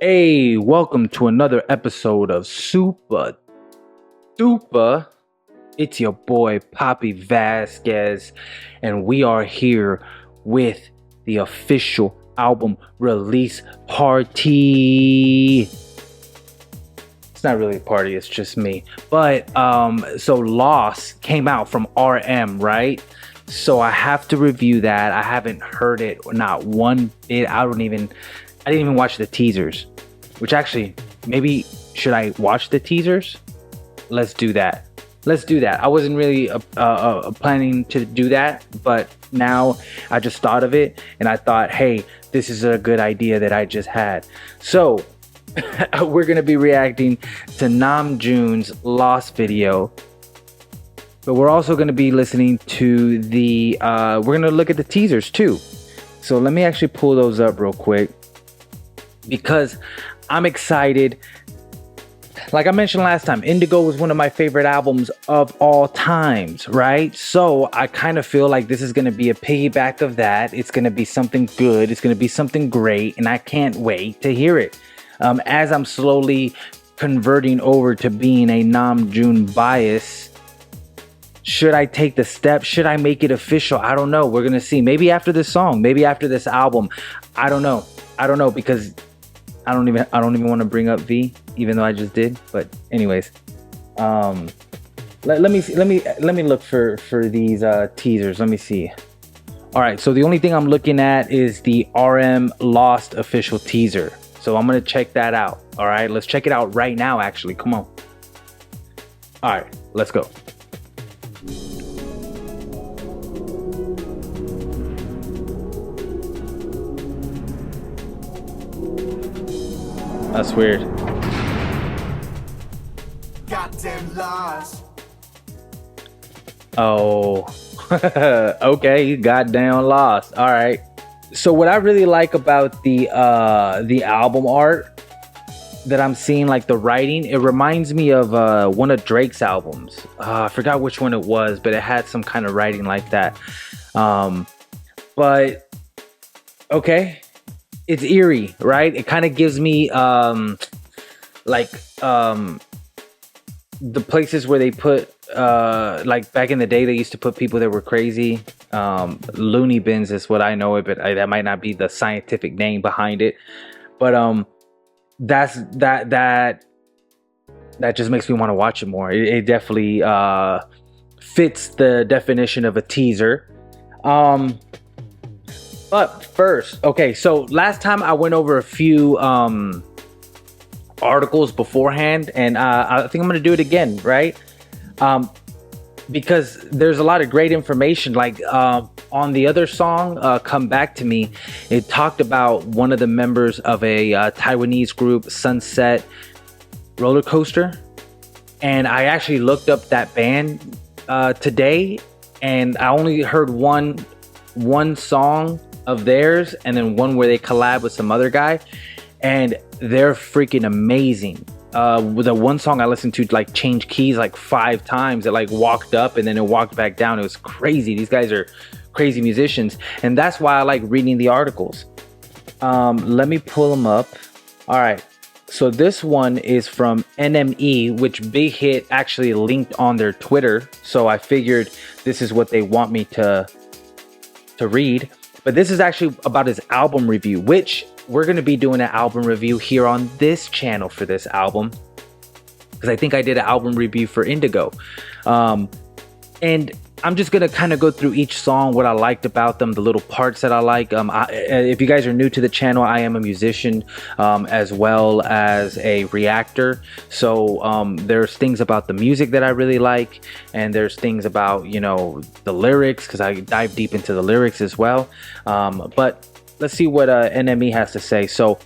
Hey, welcome to another episode of Supadupa. It's your boy Papi Vazquez, and we are here with the official album release party. It's not really a party, it's just me. But so Lost came out from RM, right? So I have to review that. I haven't heard it, not one bit. I didn't even watch the teasers. Which actually, maybe should I watch the teasers? Let's do that. I wasn't really planning to do that, but now I just thought of it and I thought, hey, this is a good idea that I just had. So we're gonna be reacting to Namjoon's Lost video, but we're also gonna be listening to the we're gonna look at the teasers too. So let me actually pull those up real quick because I'm excited. Like I mentioned last time, Indigo was one of my favorite albums of all times, right? So I kind of feel like this is going to be a piggyback of that. It's going to be something good. It's going to be something great. And I can't wait to hear it. As I'm slowly converting over to being a Namjoon bias, should I take the step? Should I make it official? I don't know. We're going to see. Maybe after this song, maybe after this album. I don't know because I don't even want to bring up V, even though I just did. But anyways, let me look for these teasers. Let me see. All right, so the only thing I'm looking at is the RM Lost official teaser. So I'm gonna check that out. All right, let's check it out right now. Actually, come on. All right, let's go. That's weird. Goddamn lost. Oh, okay, goddamn lost. All right. So what I really like about the album art that I'm seeing, like the writing, it reminds me of one of Drake's albums. I forgot which one it was, but it had some kind of writing like that. But okay. It's eerie, right? It kind of gives me the places where they put like back in the day they used to put people that were crazy. Looney bins is what I know it, but that might not be the scientific name behind it. But that just makes me want to watch it more. It definitely fits the definition of a teaser. But first, okay, so last time I went over a few articles beforehand, and I think I'm going to do it again, right? Because there's a lot of great information. Like on the other song, Come Back to Me, it talked about one of the members of a Taiwanese group, Sunset Roller Coaster. And I actually looked up that band today, and I only heard one song of theirs and then one where they collab with some other guy, and they're freaking amazing. With the one song I listened to like change keys like 5 times. It like walked up and then it walked back down. It was crazy. These guys are crazy musicians, and that's why I like reading the articles. Let me pull them up. All right, so this one is from NME, which Big Hit actually linked on their Twitter, so I figured this is what they want me to read. But this is actually about his album review, which we're going to be doing an album review here on this channel for this album, because I think I did an album review for Indigo. And I'm just going to kind of go through each song, what I liked about them, the little parts that I like. If you guys are new to the channel, I am a musician as well as a reactor. So there's things about the music that I really like, and there's things about, you know, the lyrics, because I dive deep into the lyrics as well. But let's see what NME has to say. So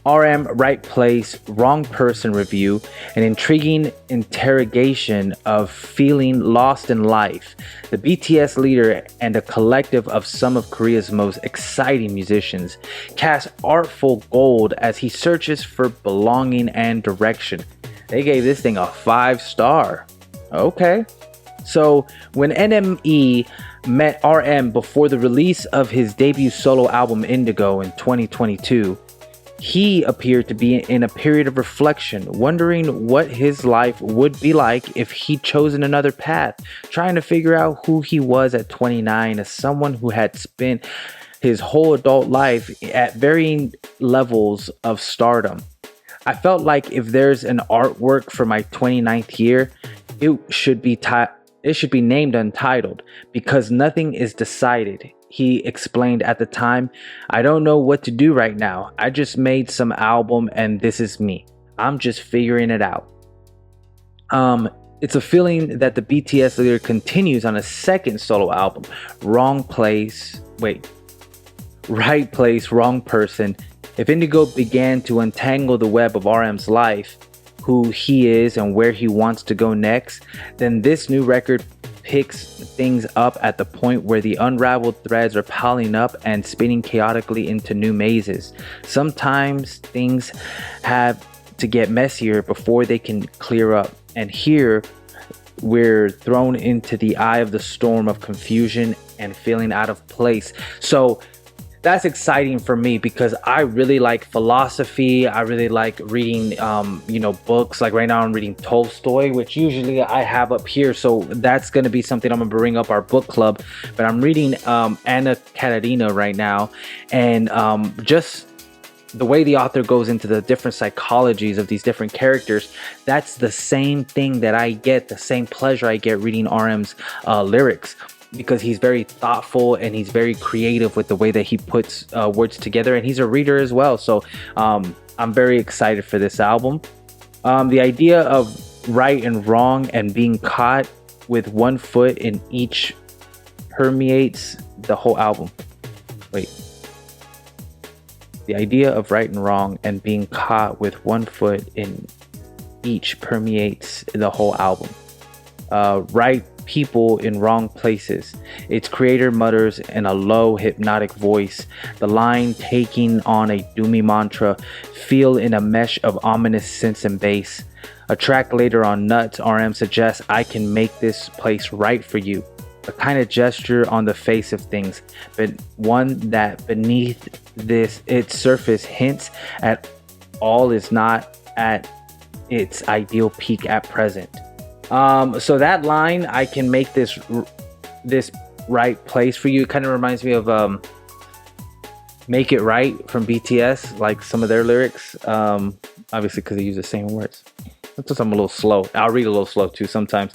RM Right Place, Wrong Person review, an intriguing interrogation of feeling lost in life. The BTS leader and a collective of some of Korea's most exciting musicians cast artful gold as he searches for belonging and direction. They gave this thing a 5-star. Okay. So when NME met RM before the release of his debut solo album Indigo in 2022, He appeared to be in a period of reflection, wondering what his life would be like if he'd chosen another path, trying to figure out who he was at 29 as someone who had spent his whole adult life at varying levels of stardom. I felt like if there's an artwork for my 29th year, it should be named Untitled because nothing is decided. He explained at the time, I don't know what to do right now. I just made some album and this is me. I'm just figuring it out. It's a feeling that the BTS leader continues on a second solo album, Right Place, Wrong Person. If Indigo began to untangle the web of RM's life, who he is and where he wants to go next, then this new record picks things up at the point where the unraveled threads are piling up and spinning chaotically into new mazes. Sometimes things have to get messier before they can clear up, and here we're thrown into the eye of the storm of confusion and feeling out of place. So that's exciting for me because I really like philosophy. I really like reading, books. Like right now I'm reading Tolstoy, which usually I have up here. So that's going to be something I'm going to bring up our book club. But I'm reading Anna Karenina right now. And just the way the author goes into the different psychologies of these different characters, that's the same thing that I get, the same pleasure I get reading RM's lyrics. Because he's very thoughtful and he's very creative with the way that he puts words together, and he's a reader as well. So I'm very excited for this album. The idea of right and wrong and being caught with one foot in each permeates the whole album. The idea of right and wrong and being caught with one foot in each permeates the whole album. Right people in wrong places. Its creator mutters in a low, hypnotic voice, the line taking on a doomy mantra, feel in a mesh of ominous synths and bass. A track later on Nuts, RM suggests I can make this place right for you. A kind of gesture on the face of things, but one that beneath its surface hints at all is not at its ideal peak at present. So that line, I can make this right place for you, kind of reminds me of Make It Right from BTS, like some of their lyrics, obviously because they use the same words. That's just I'm a little slow. I'll read a little slow too sometimes.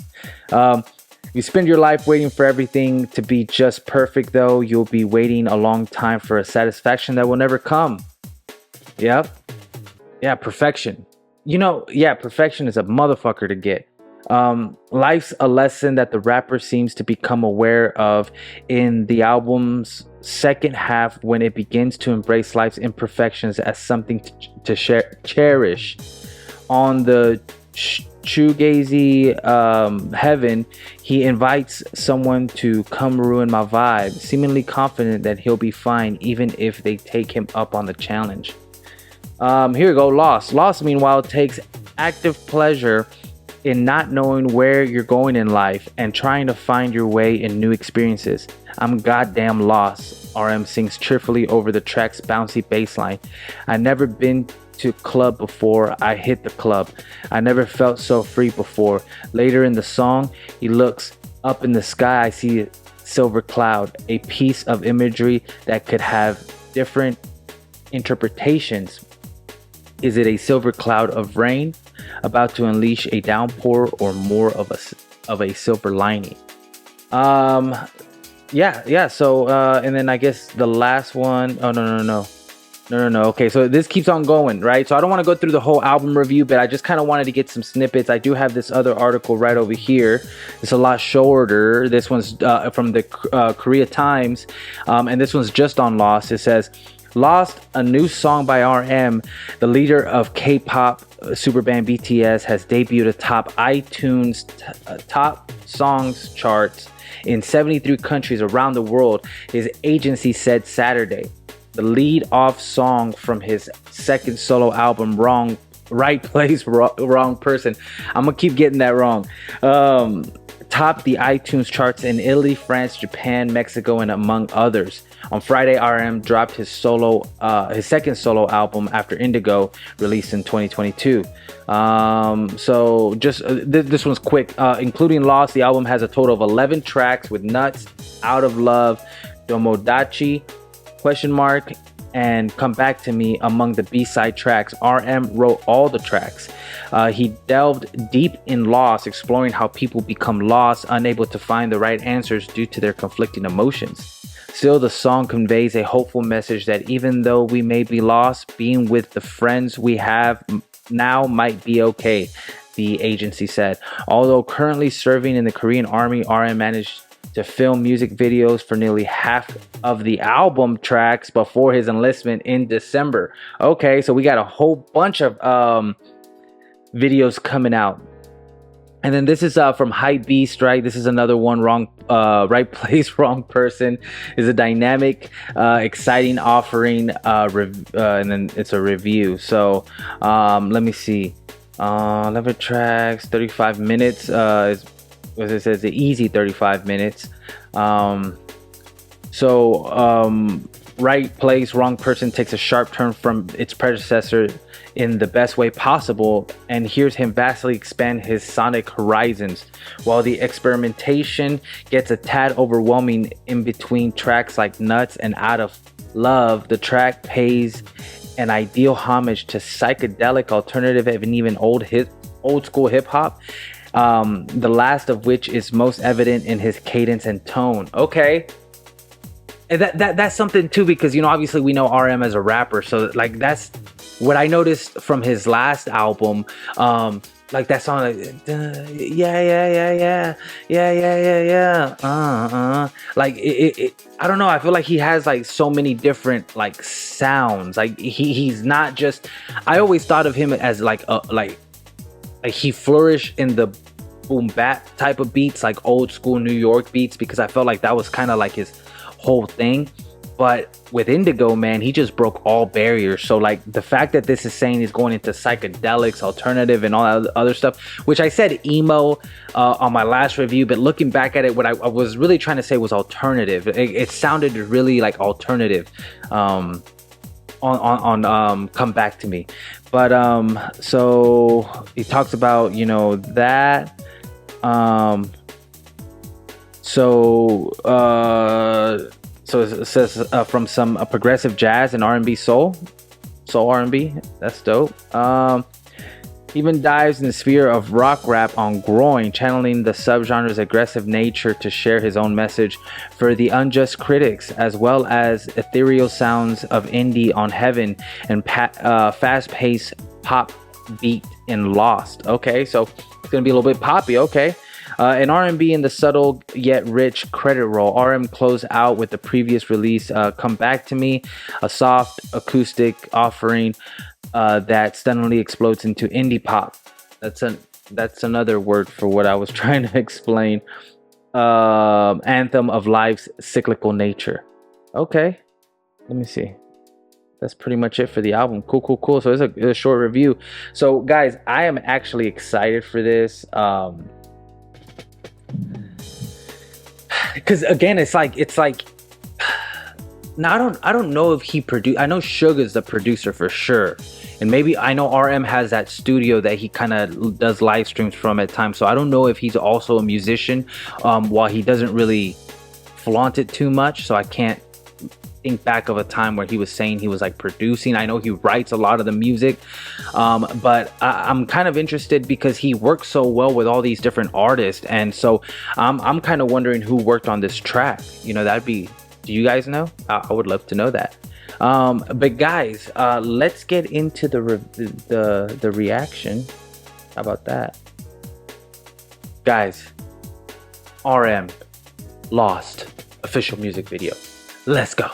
You spend your life waiting for everything to be just perfect, though you'll be waiting a long time for a satisfaction that will never come. Yep. Yeah, perfection. Perfection is a motherfucker to get. Life's a lesson that the rapper seems to become aware of in the album's second half when it begins to embrace life's imperfections as something to cherish. On the shoegazy heaven, he invites someone to come ruin my vibe, seemingly confident that he'll be fine even if they take him up on the challenge. Here we go. Lost, meanwhile, takes active pleasure in not knowing where you're going in life and trying to find your way in new experiences. I'm goddamn lost, RM sings cheerfully over the track's bouncy bass line. I never been to a club before I hit the club. I never felt so free before. Later in the song, he looks up in the sky. I see a silver cloud, a piece of imagery that could have different interpretations. Is it a silver cloud of rain about to unleash a downpour, or more of a silver lining? So and then I guess the last one, no. Okay, so this keeps on going, right? So I don't want to go through the whole album review, but I just kind of wanted to get some snippets. I do have this other article right over here. It's a lot shorter. This one's from the Korea Times, and this one's just on Lost. It says, Lost, a new song by RM, the leader of K-pop superband BTS, has debuted atop iTunes top songs charts in 73 countries around the world, his agency said Saturday. The lead-off song from his second solo album, Right Place, Wrong Person. I'm gonna keep getting that wrong. topped the iTunes charts in Italy, France, Japan, Mexico, and among others. On Friday, RM dropped his second solo album after Indigo, released in 2022. So just this one's quick. Including Lost, the album has a total of 11 tracks with Nuts, Out of Love, Domodachi, and Come Back to Me among the B-side tracks. RM wrote all the tracks. He delved deep in Lost, exploring how people become lost, unable to find the right answers due to their conflicting emotions. Still, the song conveys a hopeful message that even though we may be lost, being with the friends we have now might be okay, the agency said. Although currently serving in the Korean Army, RM managed to film music videos for nearly half of the album tracks before his enlistment in December. Okay, so we got a whole bunch of videos coming out. And then this is from Hype Beast, right? This is another one. Right place, wrong person is a dynamic, exciting offering, and then it's a review. So let me see. 11 tracks, 35 minutes. As it says, the easy 35 minutes. Right place, wrong person takes a sharp turn from its predecessor in the best way possible, and hears him vastly expand his sonic horizons. While the experimentation gets a tad overwhelming in between tracks like Nuts and Out of Love, the track pays an ideal homage to psychedelic, alternative, and even old school hip hop. The last of which is most evident in his cadence and tone. Okay. And that's something too, because obviously we know RM as a rapper, so like that's what I noticed from his last album. Like that song, like like it I don't know, I feel like he has like so many different like sounds. Like he's not just, I always thought of him as like he flourished in the boom bap type of beats, like old school New York beats, because I felt like that was kind of like his whole thing. But with Indigo, man, he just broke all barriers. So like the fact that this is saying he's going into psychedelics, alternative, and all that other stuff, which I said emo on my last review, but looking back at it, what I was really trying to say was alternative. It sounded really like alternative on Come Back to Me. But so he talks about that. So it says from some progressive jazz and R&B soul R&B. That's dope. Even dives in the sphere of rock rap on Groin, channeling the subgenre's aggressive nature to share his own message for the unjust critics, as well as ethereal sounds of indie on Heaven and fast-paced pop beat in Lost. Okay, so it's gonna be a little bit poppy. Okay. An R&B in the subtle yet rich credit roll. RM closed out with the previous release, Come Back to Me, a soft acoustic offering that stunningly explodes into indie pop. That's another word for what I was trying to explain. Anthem of life's cyclical nature. Okay, let me see. That's pretty much it for the album. Cool. So it's a short review. So guys, I am actually excited for this. Because again, it's like now I don't know if he produced. I know Suga's the producer for sure, and maybe I know RM has that studio that he kind of does live streams from at times. So I don't know if he's also a musician, while he doesn't really flaunt it too much. So I can't think back of a time where he was saying he was like producing. I know he writes a lot of the music, but I'm kind of interested because he works so well with all these different artists, and so I'm kind of wondering who worked on this track. That'd be, do you guys know? I would love to know that. But guys, let's get into the reaction. How about that, guys? RM Lost official music video. Let's go.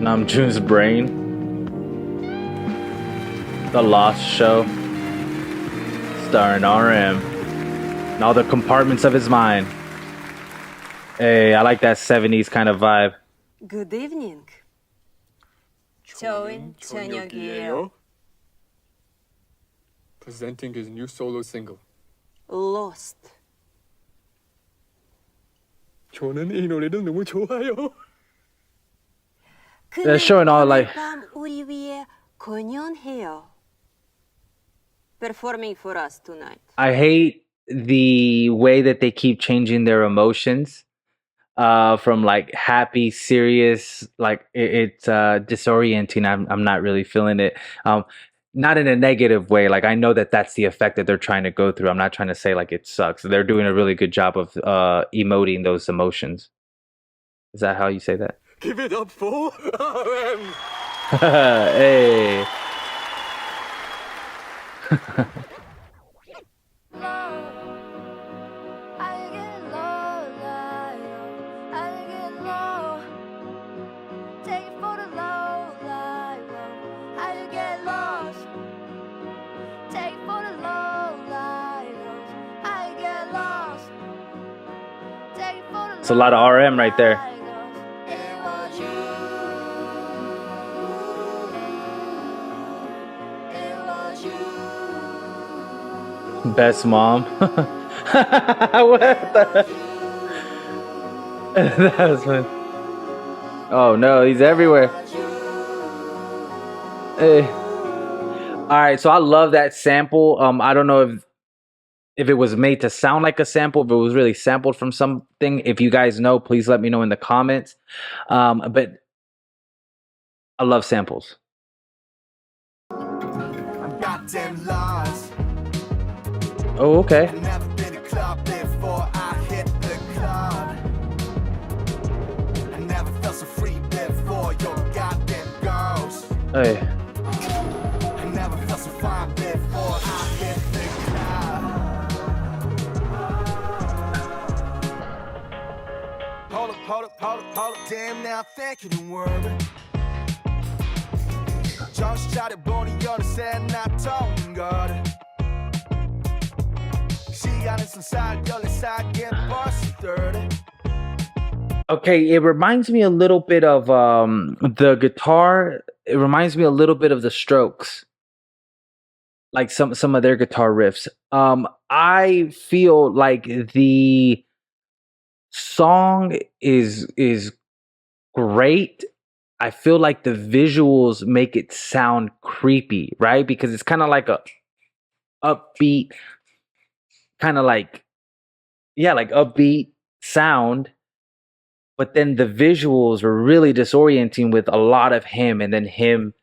Namjoon's brain. The Lost Show. Starring RM. And all the compartments of his mind. Hey, I like that 70s kind of vibe. Good evening. 좋은 저녁이에요. Presenting his new solo single. Lost. 저는 이 노래를 너무 좋아요. They're showing all like 밤 우리 위해 공연해요. Performing for us tonight. I hate the way that they keep changing their emotions from like happy, serious, like it's disorienting. I'm not really feeling it. Not in a negative way. Like I know that that's the effect that they're trying to go through. I'm not trying to say like it sucks. They're doing a really good job of emoting those emotions. Is that how you say that? Give it up for RM. Hey. It's a lot of RM right there. Best mom. What the? That was fun. Oh no, he's everywhere. Hey. All right, so I love that sample. I don't know if it was made to sound like a sample, if it was really sampled from something. If you guys know, please let me know in the comments. But I love samples. I'm goddamn lost. Oh, okay. I've never been to a club before I hit the club. I never felt so free before your goddamn girls. Hey. I never felt so fine before I hit the club. Hold up, damn now thank you the word. 정신차려 보니 어느새 나 통인 거를. 시간은 손살 14살에 벌써 30. Okay, it reminds me a little bit of the guitar. It reminds me a little bit of the Strokes, like some of their guitar riffs. I feel like the song is great. I feel like the visuals make it sound creepy, right? Because it's kind of like a upbeat, kind of like like upbeat sound. But then the visuals were really disorienting with a lot of him and then him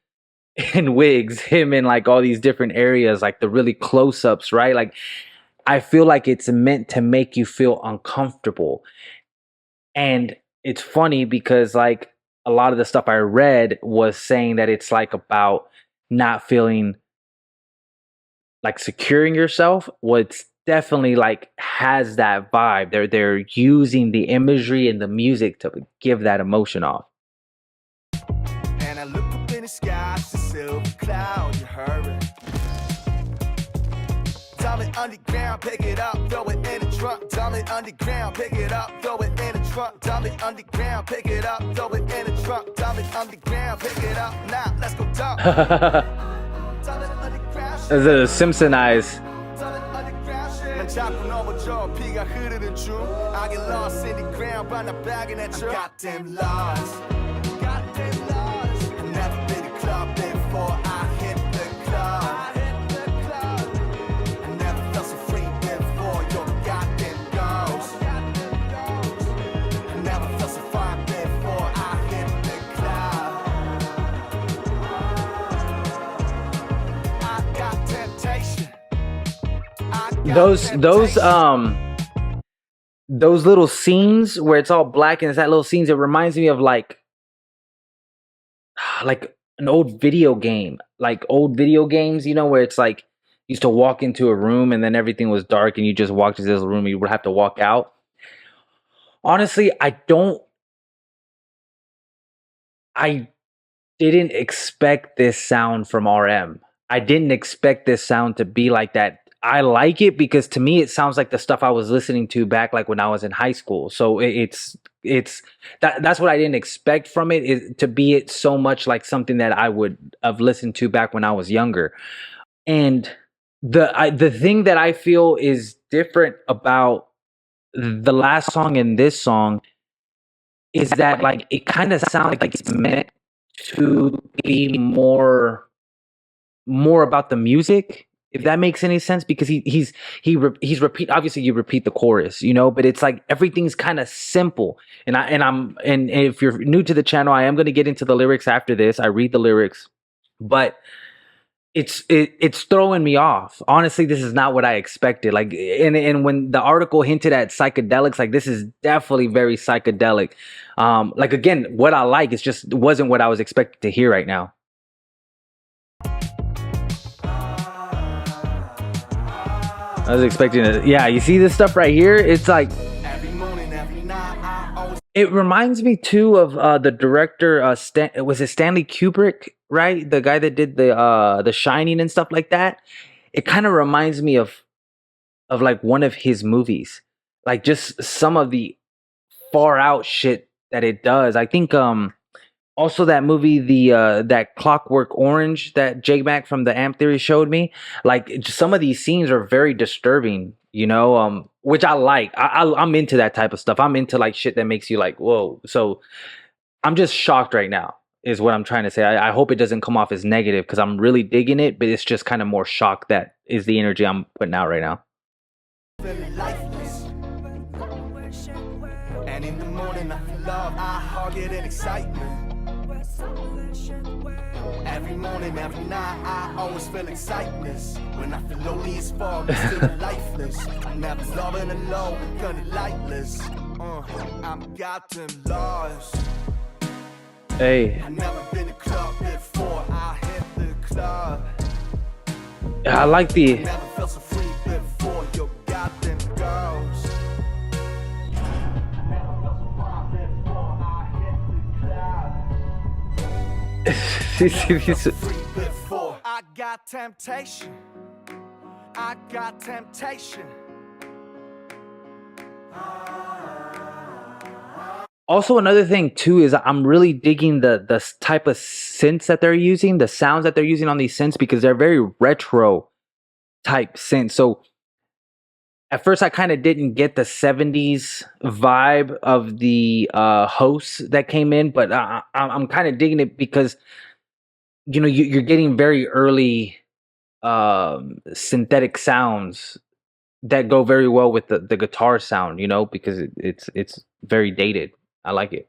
in wigs, him in like all these different areas, like the really close-ups, right? Like I feel like it's meant to make you feel uncomfortable. And it's funny because like a lot of the stuff I read was saying that it's like about not feeling like securing yourself. What's definitely like has that vibe. They're using the imagery and the music to give that emotion off. And I look up in the sky, it's a silver cloud, you hurry. Dump it underground, pick it up, throw it in the trunk. Dump it underground, pick it up, throw it in the trunk. Dump it underground, pick it up, throw it in the trunk. Dump it underground, pick it up. Now let's go dump. Is it a Simpson eyes? 난 자꾸 넘어져 피가 흐르는 중 I get lost in the ground but not bagging at you. I'm goddamn lost. I've never been to a club before I hit the club. I never felt so free before your goddamn girls. I never felt so fine before I hit the club. I got temptation. Those little scenes where it's all black and it's that little scenes, it reminds me of like an old video game, like old video games, you know, where it's like you used to walk into a room and then everything was dark and you just walked into this room and you would have to walk out. Honestly, I didn't expect this sound from RM. I didn't expect this sound to be like that. I like it because to me it sounds like the stuff I was listening to back like when I was in high school. So it's that's what I didn't expect from it, is to be it so much like something that I would have listened to back when I was younger. And the thing that I feel is different about the last song and this song is that like it kind of sounds like it's meant to be more about the music, if that makes any sense, because he's repeat, obviously you repeat the chorus, you know, but it's like everything's kind of simple. And if you're new to the channel, I am going to get into the lyrics after this. I read the lyrics, but it's throwing me off. Honestly, this is not what I expected. Like, and when the article hinted at psychedelics, like this is definitely very psychedelic. Like again, what I like is just wasn't what I was expecting to hear right now. I was expecting it. Yeah, you see this stuff right here? It's like it reminds me too of the director. Was it Stanley Kubrick? Right, the guy that did the Shining and stuff like that. It kind of reminds me of like one of his movies, like just some of the far out shit that it does. I think also that movie, that Clockwork Orange that J Mac from the Amp Theory showed me, like some of these scenes are very disturbing, you know, which I like. I'm into that type of stuff. I'm into like shit that makes you like, whoa. So I'm just shocked right now, is what I'm trying to say. I hope it doesn't come off as negative, because I'm really digging it, but it's just kind of more shock that is the energy I'm putting out right now. And in the morning I feel love, I hug it in excitement. Every morning, every night, I always feel excitement. When I feel lonely as fuck, I'm still lifeless. I'm never loving alone, kinda lightless. I'm goddamn lost. Hey, I never been to club before, I hit the club. I like the Never felt so free before, your goddamn girls. Never felt so far before, I hit the club. Free before. I got temptation. I got temptation. Also, another thing too is I'm really digging the type of synths that they're using, the sounds that they're using on these synths, because they're very retro type synths. So at first I kind of didn't get the 70s vibe of the hosts that came in, but I'm kind of digging it because, you know, you're getting very early synthetic sounds that go very well with the guitar sound, you know, because it's very dated. I like it.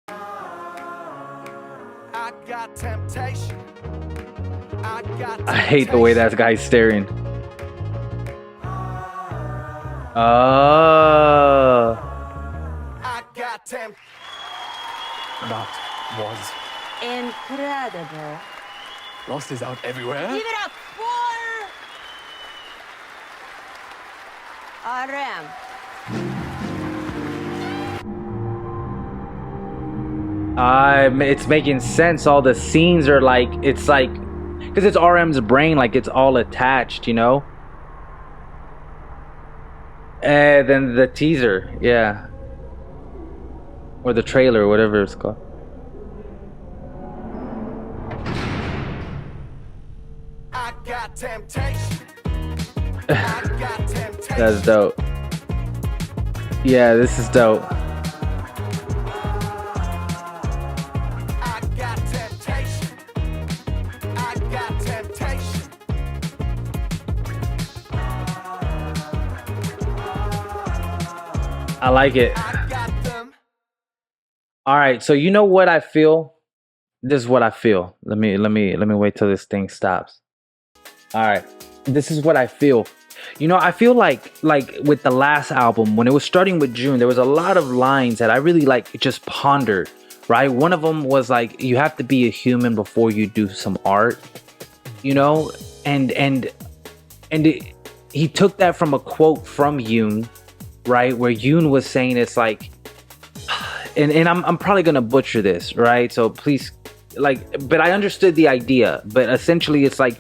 I got temptation. I hate the way that guy's staring. I got temptation. That was. Incredible. Lost is out everywhere. Give it up for RM. It's making sense. All the scenes are like, it's like, because it's RM's brain, like it's all attached, you know. And then the teaser, yeah, or the trailer, whatever it's called. I got temptation. I got temptation. That's dope. Yeah, this is dope. I got temptation. I got temptation. I like it. I got them. All right, so you know what I feel? This is what I feel. Let me wait till this thing stops. All right, this is what I feel. You know, I feel like with the last album, when it was starting with June, there was a lot of lines that I really like just pondered, right? One of them was like, you have to be a human before you do some art, you know? He took that from a quote from Yoon, right? Where Yoon was saying, it's like, and I'm probably gonna butcher this, right? So please, like, but I understood the idea. But essentially, it's like,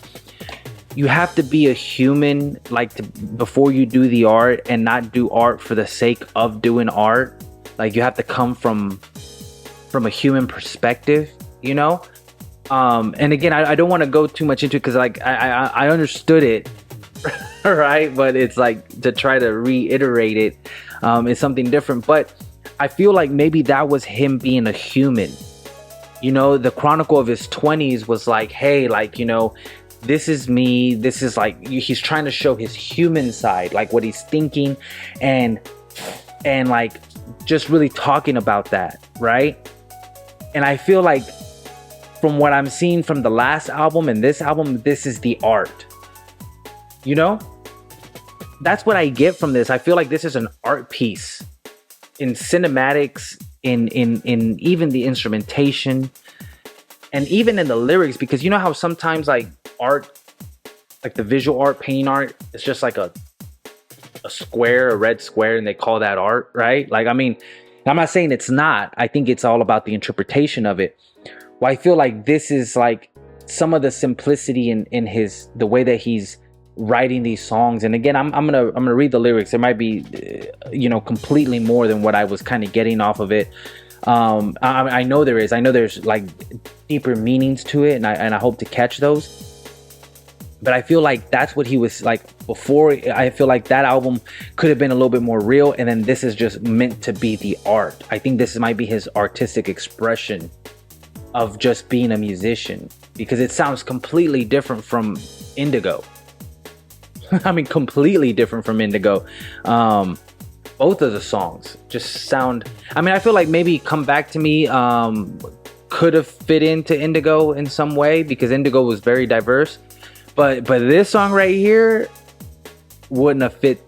you have to be a human, like, before you do the art, and not do art for the sake of doing art. Like, you have to come from a human perspective, you know. And again, I don't want to go too much into it, because like I understood it, right? But it's like, to try to reiterate it is something different. But I feel like maybe that was him being a human. You know, the chronicle of his 20s was like, hey, like, you know, this is me. This is like, he's trying to show his human side, like what he's thinking, and like just really talking about that, right? And I feel like, from what I'm seeing from the last album and this album, this is the art. You know? That's what I get from this. I feel like this is an art piece in cinematics, in even the instrumentation, and even in the lyrics, because you know how sometimes like art, like the visual art, painting art, it's just like a square, a red square, and they call that art, right? Like, I mean, I'm not saying it's not. I think it's all about the interpretation of it. Well, I feel like this is like some of the simplicity in his, the way that he's writing these songs. And again, I'm gonna read the lyrics. There might be, you know, completely more than what I was kind of getting off of it. I know there is. I know there's like deeper meanings to it, and I hope to catch those. But I feel like that's what he was like before. I feel like that album could have been a little bit more real, and then this is just meant to be the art. I think this might be his artistic expression of just being a musician, because it sounds completely different from Indigo. I mean, completely different from Indigo. Both of the songs just sound, I mean, I feel like maybe Come Back to Me could have fit into Indigo in some way, because Indigo was very diverse. But this song right here wouldn't have fit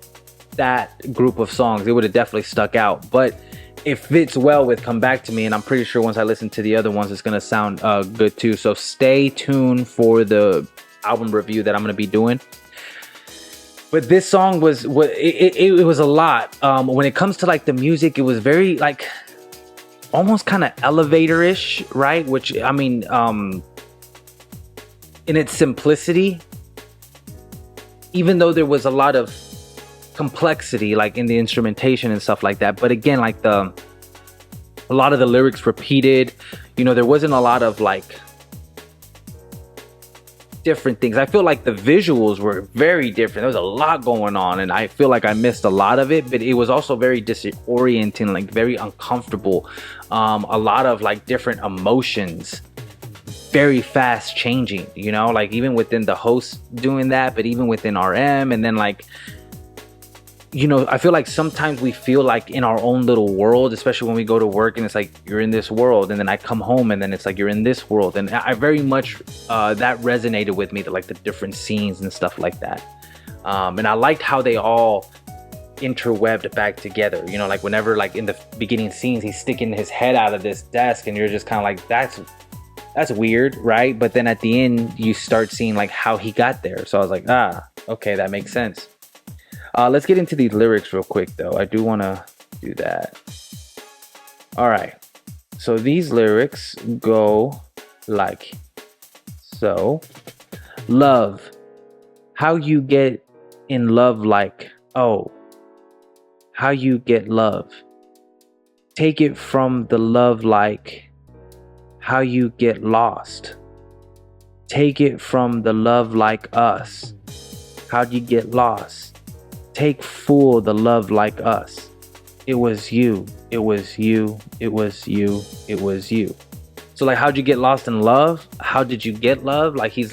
that group of songs. It would have definitely stuck out. But it fits well with Come Back to Me, and I'm pretty sure once I listen to the other ones, it's gonna sound good too. So stay tuned for the album review that I'm gonna be doing. But this song was it was a lot. When it comes to like the music, it was very like almost kind of elevator-ish, right? Which, I mean, in its simplicity, even though there was a lot of complexity like in the instrumentation and stuff like that, but again, like a lot of the lyrics repeated, you know, there wasn't a lot of like different things. I feel like the visuals were very different. There was a lot going on, and I feel like I missed a lot of it, but it was also very disorienting, like very uncomfortable. A lot of like different emotions, very fast changing, you know, like even within the host doing that, but even within RM. And then like, you know, I feel like sometimes we feel like in our own little world, especially when we go to work, and it's like you're in this world, and then I come home and then it's like you're in this world. And I very much that resonated with me, like the different scenes and stuff like that. And I liked how they all interwebbed back together, you know, like whenever like in the beginning scenes he's sticking his head out of this desk, and you're just kind of like, that's weird, right? But then at the end you start seeing like how he got there. So I was like, okay, that makes sense. Let's get into these lyrics real quick though. I do want to do that. All right, so these lyrics go like so. Love, how you get in love, like, oh, how you get love. Take it from the love, like how you get lost. Take it from the love like us. How'd you get lost? Take full the love like us. It was you. It was you. It was you. It was you. So like, how'd you get lost in love? How did you get love? Like he's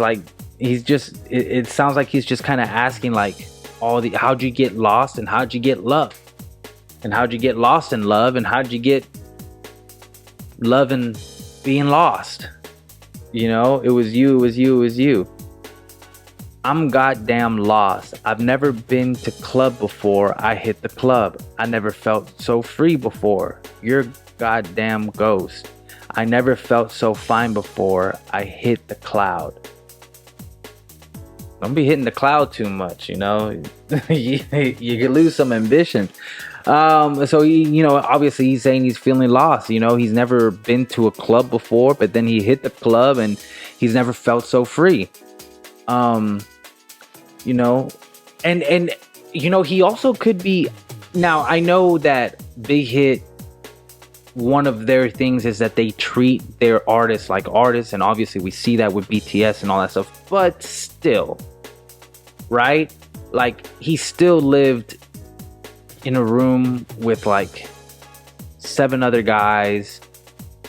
just, it sounds like he's just kind of asking like how'd you get lost and how'd you get love? And how'd you get lost in love? And how'd you get love and being lost? You know, it was you, it was you, it was you. I'm goddamn lost. I've never been to club before I hit the club. I never felt so free before. You're goddamn ghost. I never felt so fine before I hit the cloud. Don't be hitting the cloud too much, you know. you could lose some ambition. So he, you know, obviously he's saying he's feeling lost. You know, he's never been to a club before, but then he hit the club and he's never felt so free. you know. And you know, he also could be. Now I know that Big Hit, one of their things is that they treat their artists like artists, and obviously we see that with BTS and all that stuff, but still, right? Like, he still lived in a room with like 7 other guys.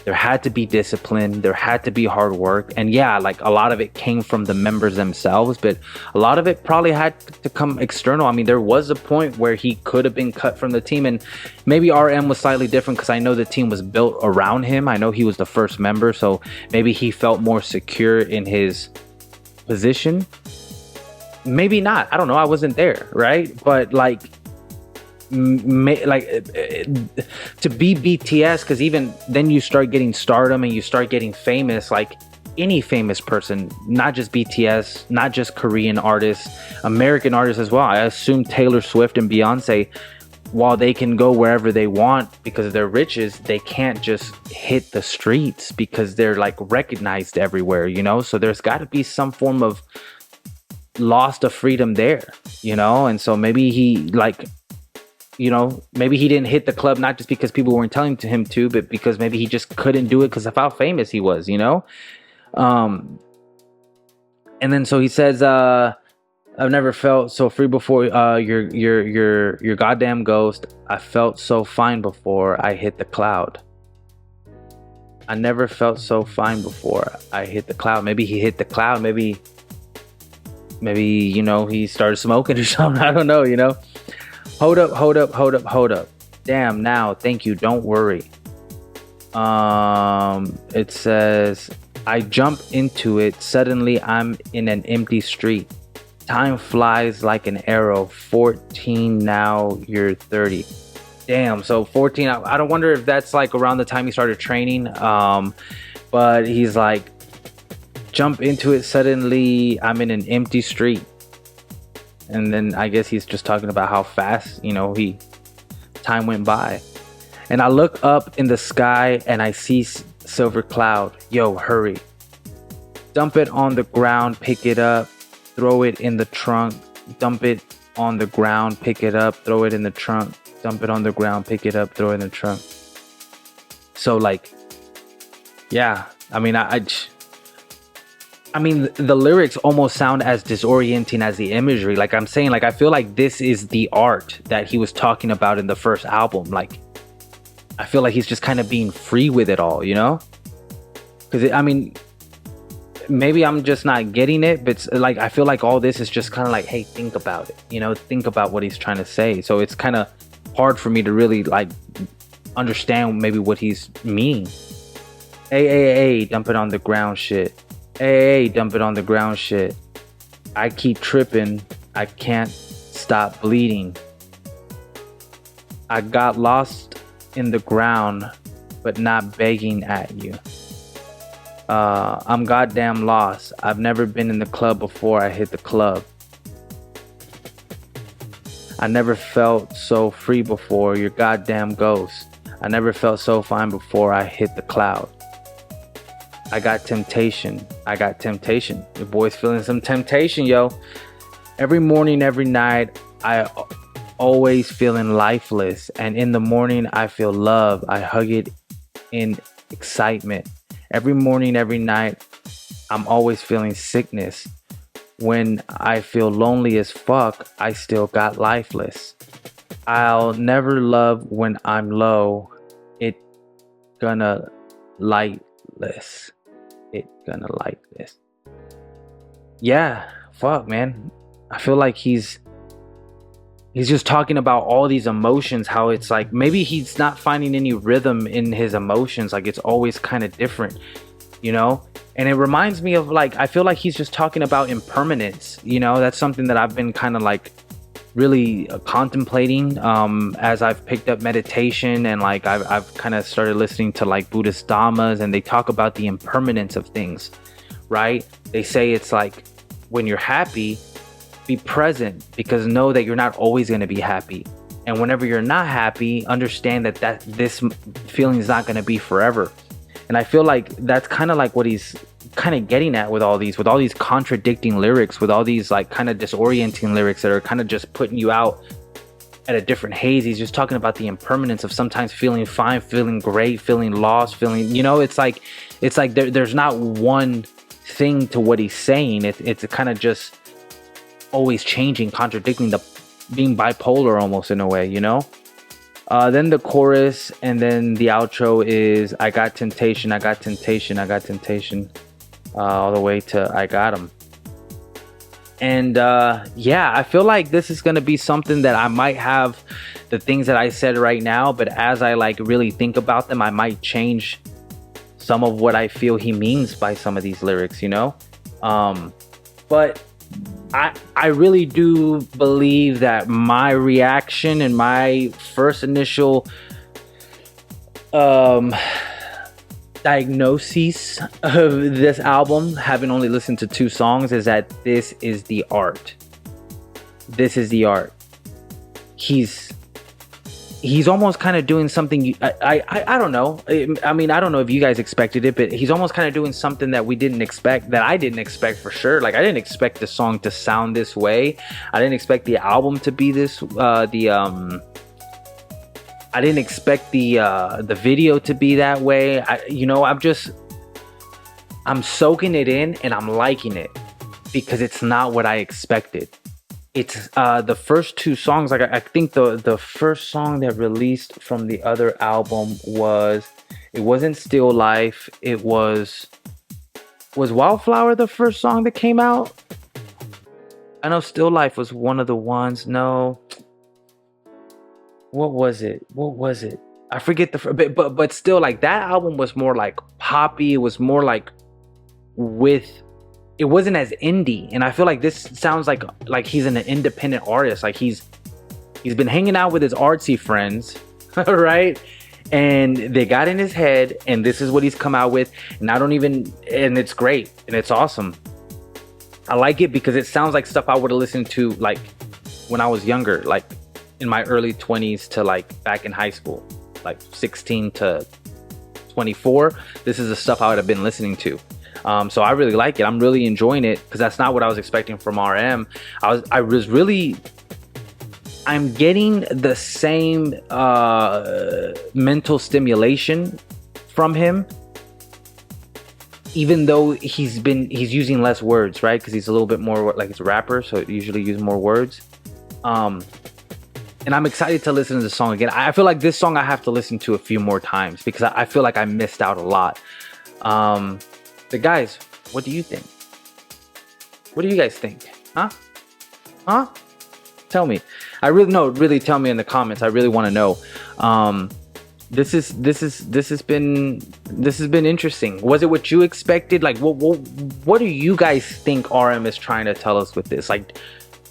There had to be discipline, there had to be hard work, and yeah, like a lot of it came from the members themselves, but a lot of it probably had to come external. I mean, there was a point where he could have been cut from the team, and maybe RM was slightly different because I know the team was built around him. I know he was the first member, so maybe he felt more secure in his position. Maybe not, I don't know, I wasn't there, right? But like, to be BTS, because even then you start getting stardom and you start getting famous. Like any famous person, not just BTS, not just Korean artists, American artists as well. I assume Taylor Swift and Beyonce, while they can go wherever they want because of their riches, they can't just hit the streets because they're like recognized everywhere, you know. So there's got to be some form of loss of freedom there, you know. And so maybe he, like, you know, maybe he didn't hit the club not just because people weren't telling him to, but because maybe he just couldn't do it because of how famous he was, you know. And then so he says, I've never felt so free before, your goddamn ghost. I felt so fine before I hit the cloud. I never felt so fine before I hit the cloud. Maybe he hit the cloud, maybe, you know, he started smoking or something. I don't know, you know. Hold up. Damn, now, thank you, don't worry. It says, I jump into it. Suddenly, I'm in an empty street. Time flies like an arrow. 14, now you're 30. Damn, so 14, I don't wonder if that's like around the time he started training. But he's like, jump into it. Suddenly, I'm in an empty street. And then I guess he's just talking about how fast, you know, time went by. And I look up in the sky and I see silver cloud. Yo, hurry. Dump it on the ground, pick it up, throw it in the trunk. Dump it on the ground, pick it up, throw it in the trunk. Dump it on the ground, pick it up, throw it in the trunk. So like, yeah, I mean, I mean, the lyrics almost sound as disorienting as the imagery. Like I'm saying, like, I feel like this is the art that he was talking about in the first album. Like, I feel like he's just kind of being free with it all, you know? Because, I mean, maybe I'm just not getting it, but like, I feel like all this is just kind of like, hey, think about it, you know? Think about what he's trying to say. So it's kind of hard for me to really, like, understand maybe what he's meaning. Hey, dump it on the ground shit. Hey, dump it on the ground shit. I keep tripping. I can't stop bleeding. I got lost in the ground, but not begging at you. I'm goddamn lost. I've never been in the club before I hit the club. I never felt so free before, your goddamn ghost. I never felt so fine before I hit the cloud. I got temptation. Your boy's feeling some temptation, yo. Every morning, every night, I always feeling lifeless. And in the morning, I feel love. I hug it in excitement. Every morning, every night, I'm always feeling sickness. When I feel lonely as fuck, I still got lifeless. I'll never love when I'm low. It gonna lightless. It gonna like this. Yeah, fuck, man. I feel like he's just talking about all these emotions, how it's like maybe he's not finding any rhythm in his emotions, like it's always kind of different, you know. And it reminds me of, like, I feel like he's just talking about impermanence, you know. That's something that I've been kind of like really contemplating as I've picked up meditation, and like I've kind of started listening to like Buddhist dhammas, and they talk about the impermanence of things, right? They say it's like when you're happy, be present, because know that you're not always going to be happy. And whenever you're not happy, understand that this feeling is not going to be forever. And I feel like that's kind of like what he's kind of getting at with all these contradicting lyrics, with all these like kind of disorienting lyrics that are kind of just putting you out at a different haze. He's just talking about the impermanence of sometimes feeling fine, feeling great, feeling lost, feeling, it's like there's not one thing to what he's saying. It's kind of just always changing, contradicting, being bipolar almost in a way, Then the chorus and then the outro is I got temptation, I got temptation, I got temptation, all the way to I got him. And I feel like this is going to be something that I might have the things that I said right now, but as I like really think about them, I might change some of what I feel he means by some of these lyrics, but I really do believe that my reaction and my first initial diagnosis of this album, having only listened to 2 songs, is that this is the art. This is the art. He's almost kind of doing something. I don't know. I mean, I don't know if you guys expected it, but he's almost kind of doing something that we didn't expect, that I didn't expect for sure. Like, I didn't expect the song to sound this way. I didn't expect the album to be this. I didn't expect the video to be that way. I'm soaking it in and I'm liking it because it's not what I expected. It's the first 2 songs. Like, I think the first song that released from the other album wasn't Still Life. It was Wildflower the first song that came out? I know Still Life was one of the ones. No. What was it? I forget but still, like, that album was more like poppy. It was more like it wasn't as indie, and I feel like this sounds like he's an independent artist. Like he's been hanging out with his artsy friends, right? And they got in his head, and this is what he's come out with. And and it's great, and it's awesome. I like it because it sounds like stuff I would have listened to like when I was younger, like in my early 20s to like back in high school, like 16 to 24. This is the stuff I would have been listening to. So I really like it. I'm really enjoying it because that's not what I was expecting from RM. I'm getting the same mental stimulation from him, even though he's using less words, right? Because he's a little bit more like he's a rapper, so it usually use more words. And I'm excited to listen to the song again. I feel like this song I have to listen to a few more times because I feel like I missed out a lot. But guys, what do you think? What do you guys think? Huh? Tell me. Really tell me in the comments. I really want to know. This has been interesting. Was it what you expected? Like, what do you guys think RM is trying to tell us with this? Like,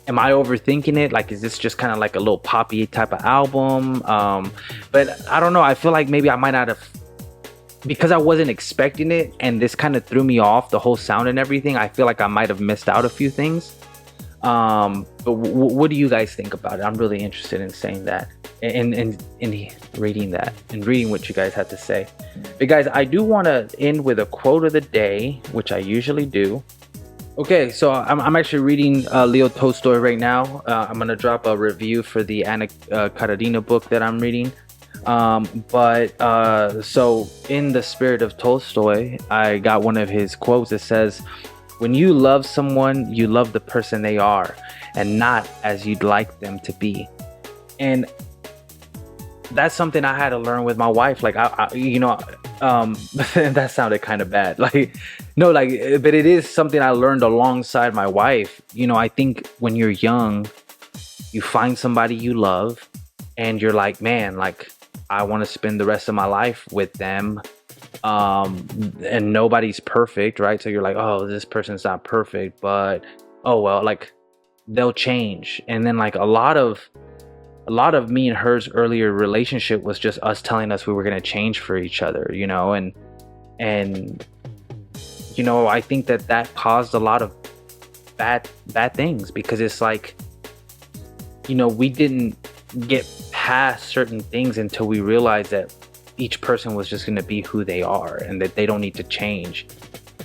am I overthinking it? Like, is this just kind of like a little poppy type of album? But I don't know. I feel like maybe I might not have, because I wasn't expecting it, and this kind of threw me off, the whole sound and everything. I feel like I might have missed out a few things. But what do you guys think about it? I'm really interested in saying that and reading that and reading what you guys had to say. But guys, I do want to end with a quote of the day, which I usually do. Okay, so I'm actually reading Leo Tolstoy right now. I'm gonna drop a review for the Anna Karenina book that I'm reading. So in the spirit of Tolstoy, I got one of his quotes that says, "When you love someone, you love the person they are and not as you'd like them to be." And that's something I had to learn with my wife. Like, that sounded kind of bad. Like, no, like, but it is something I learned alongside my wife. I think when you're young, you find somebody you love and you're like, man, like, I want to spend the rest of my life with them. And nobody's perfect, right? So you're like, oh, this person's not perfect, but oh well, like, they'll change. And then like a lot of me and her's earlier relationship was just us telling us we were going to change for each other, and I think that caused a lot of bad things, because it's like, we didn't get past certain things until we realized that each person was just going to be who they are and that they don't need to change.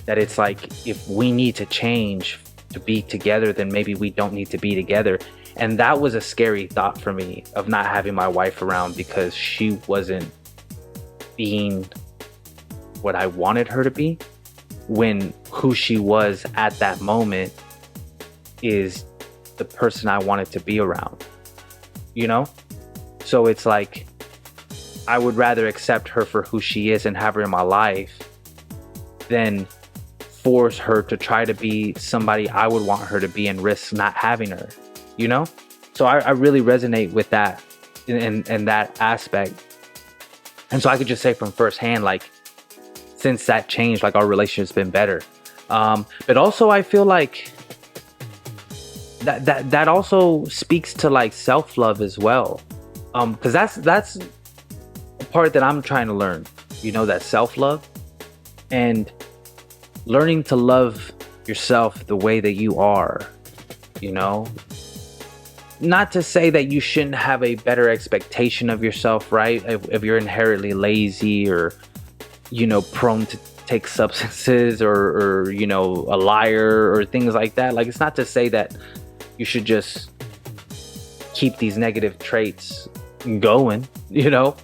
that it's like, if we need to change to be together, then maybe we don't need to be together. And that was a scary thought for me, of not having my wife around because she wasn't being what I wanted her to be, when who she was at that moment is the person I wanted to be around, you know? So it's like, I would rather accept her for who she is and have her in my life than force her to try to be somebody I would want her to be and risk not having her, you know? So I really resonate with that in that aspect. And so I could just say from firsthand, like, since that changed, like, our relationship's been better. But also I feel like that also speaks to like self-love as well. Because that's a part that I'm trying to learn, you know, that self-love and learning to love yourself the way that you are, you know. Not to say that you shouldn't have a better expectation of yourself, right? If you're inherently lazy or, you know, prone to take substances or, you know, a liar or things like that. Like, it's not to say that you should just keep these negative traits going, you know.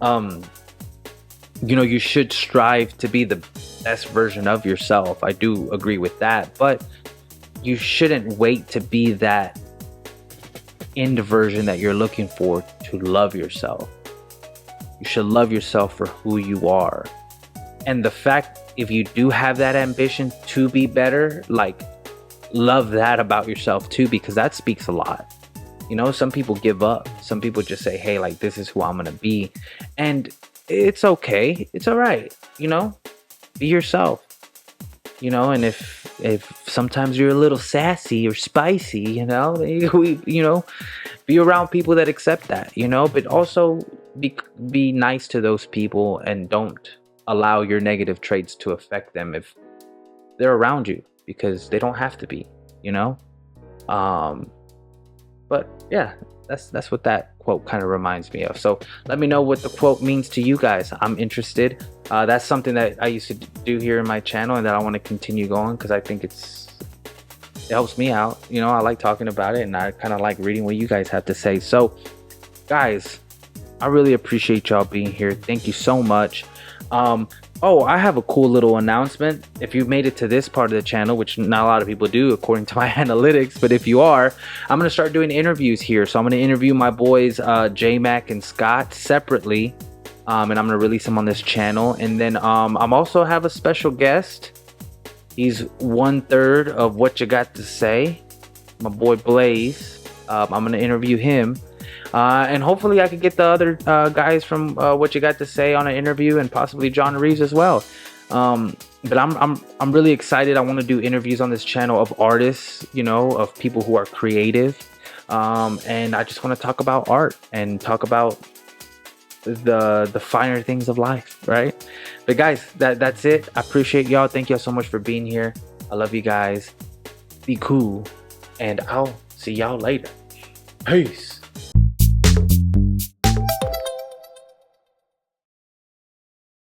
You know, you should strive to be the best version of yourself. I do agree with that, but you shouldn't wait to be that end version that you're looking for to love yourself. You should love yourself for who you are. And the fact, if you do have that ambition to be better, like, love that about yourself too, because that speaks a lot. You know, some people give up. Some people just say, hey, like, this is who I'm gonna be. And it's okay. It's all right. You know, be yourself. You know, and if sometimes you're a little sassy or spicy, you know, be around people that accept that, you know, but also be nice to those people and don't allow your negative traits to affect them if they're around you, because they don't have to be, you know. But yeah, that's what that quote kind of reminds me of. So let me know what the quote means to you guys. I'm interested. That's something that I used to do here in my channel and that I want to continue going, because I think it helps me out. You know, I like talking about it and I kind of like reading what you guys have to say. So guys, I really appreciate y'all being here. Thank you so much. Oh, I have a cool little announcement. If you made it to this part of the channel, which not a lot of people do according to my analytics, but if you are, I'm going to start doing interviews here. So I'm going to interview my boys, J-Mac and Scott, separately. And I'm going to release them on this channel. And then I'm also have a special guest. He's 1/3 of What You Got to Say, my boy Blaze. I'm going to interview him. And hopefully I could get the other guys from What You Got to Say on an interview, and possibly John Reeves as well. But I'm really excited. I want to do interviews on this channel of artists, you know, of people who are creative. And I just want to talk about art and talk about the finer things of life, right? But guys, that's it. I appreciate y'all. Thank y'all so much for being here. I love you guys. Be cool, and I'll see y'all later. Peace.